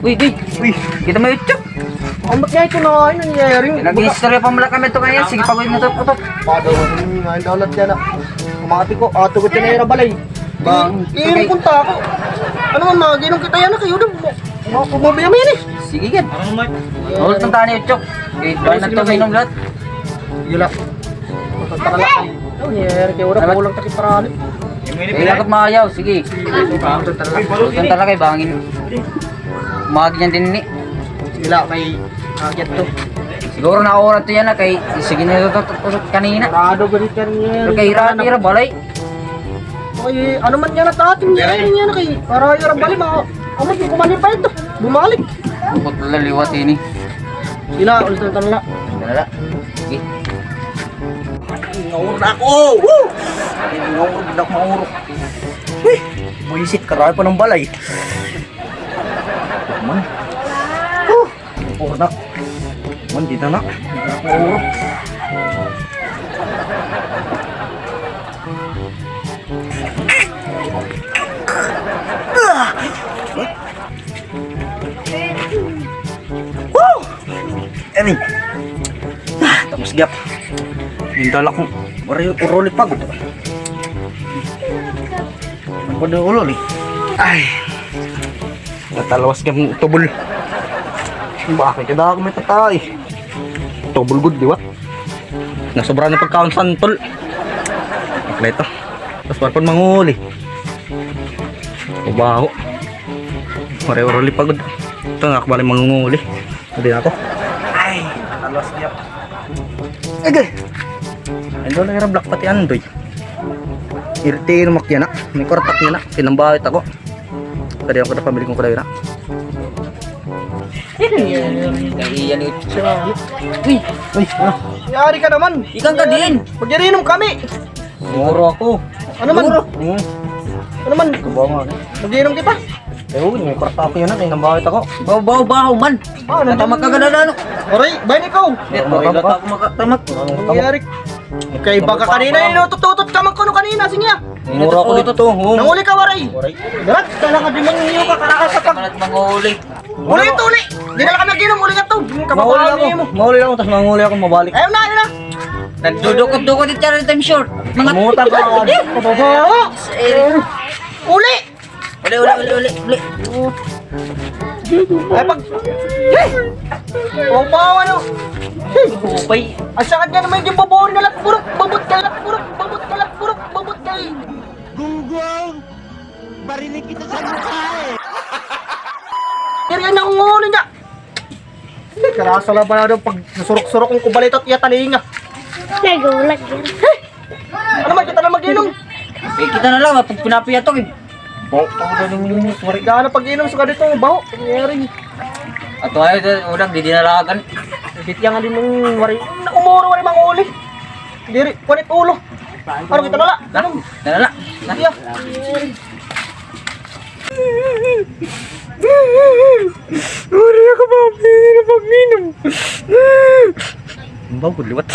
Uy, kita mo yung chok. Ang ba't nga ito na ano nangyayari? Nag-istorya pa mula kami ito ngayon. Sige, pagod na ito. Padaw, ngayon daw lahat yan. Kumati ko, tugot yan na yung balay. Iyon punta ako. Ano man, maginom kita yan na kayo daw. Mabaya mo yan eh. Sige, yan. Ulit ng tani yung chok. Kaya na ito mainom lahat. Yula. Matagpakala. Ano nangyayari kayo daw? Kulang takip parali. Kaya lakot makayaw. Sige. Ulit talaga yung bangin. Umagin yan din ni. Sila may agad to. Siguro na-orat to yan na kay sige na ito kanina. Rado ganit yan yan. Pero kay Ira balay. Ay, ano man yan at ating yan yan kay para yung balay mga amat yung kumali pa ito. Bumalik. Bukot laliwat ini. Sila, ulit na tanla. Dala. Sige. Ngawur na ako! Woo! Ngawur na ako maurok. Buisit, karami pa ng balay. Man. Ngawur na. Man, di na na. Ngawur. Woo! Eni. Tapos gap. Hindala kong urolik pagod. Ano ba na ulo ni? Ay. Natalawas kang tubol. Bakit kada ako may tatay? Tubol good, di ba? Nasobra na pagkaon santol. Bakla ito. Tapos parang manguli. Kubaho. Urolik pagod. Ito nga ako bali mangunguli. Hindi na ako. Ay. Natalawas niya. Agay. Ando na yung black pati andoy. Irti yung makya na. May kortak niya na. Pinambawit ako. Tadi ako na pamili kong kulay na. Kaiyan ito siya. Uy. Ano? Yari ka naman. Ikan ka din. Magyarinom kami. Muro ako. Ano man? Ano man? Kabama. Magyarinom kita. May kortak niya na. Pinambawit ako. Baw man. Natamak ka ganda na. Oray, bayan ikaw. Ilata ako makatamak. Nangyari. Okay, baka kanina inutututot ka man kuno kanina. Sige nga. Mura ako dito to. Nanguli ka, Waray. Darat, dala ka din mangingiyo ka karakas sa pag... Kalat manguli. Uli ito, uli. Di na lang kami naginom, uli ka to. Kababahan mo. Mahuli ako, tapos manguli ako mabalik. Ayaw na, ayaw na. Nagdudukot-dukot dito rin time short. Mga Kamutan ka. Kababahan. Uli. Uli. Ay, pag... Huwag pa ako, ano. Upay. Ang sakit nga naman yung babawan na purok. Babot ka lang, purok. Babot ka lang, purok. Babot ka lang. Gunggong! Barinig kita sa mukha eh! Yan ang nguli niya. Karasa lang pala daw pag nasurok-surok yung kubalit at iyatalinga. Nagulag yan. Ano man, kita na mag-inom. Kita na lang, pag pinapiyatok eh. Baho, tawag na yung marigana pag-inom sa dito. Baho, nangyari. At ayaw, unang di dinalagan. Bitya nga din ng wari. Umuro wari mga uli. Diri, kunit ulo. Ano kita nala? Nalala. Bitya. Uri ako ba? Pag-inom. Ang bago, liwat.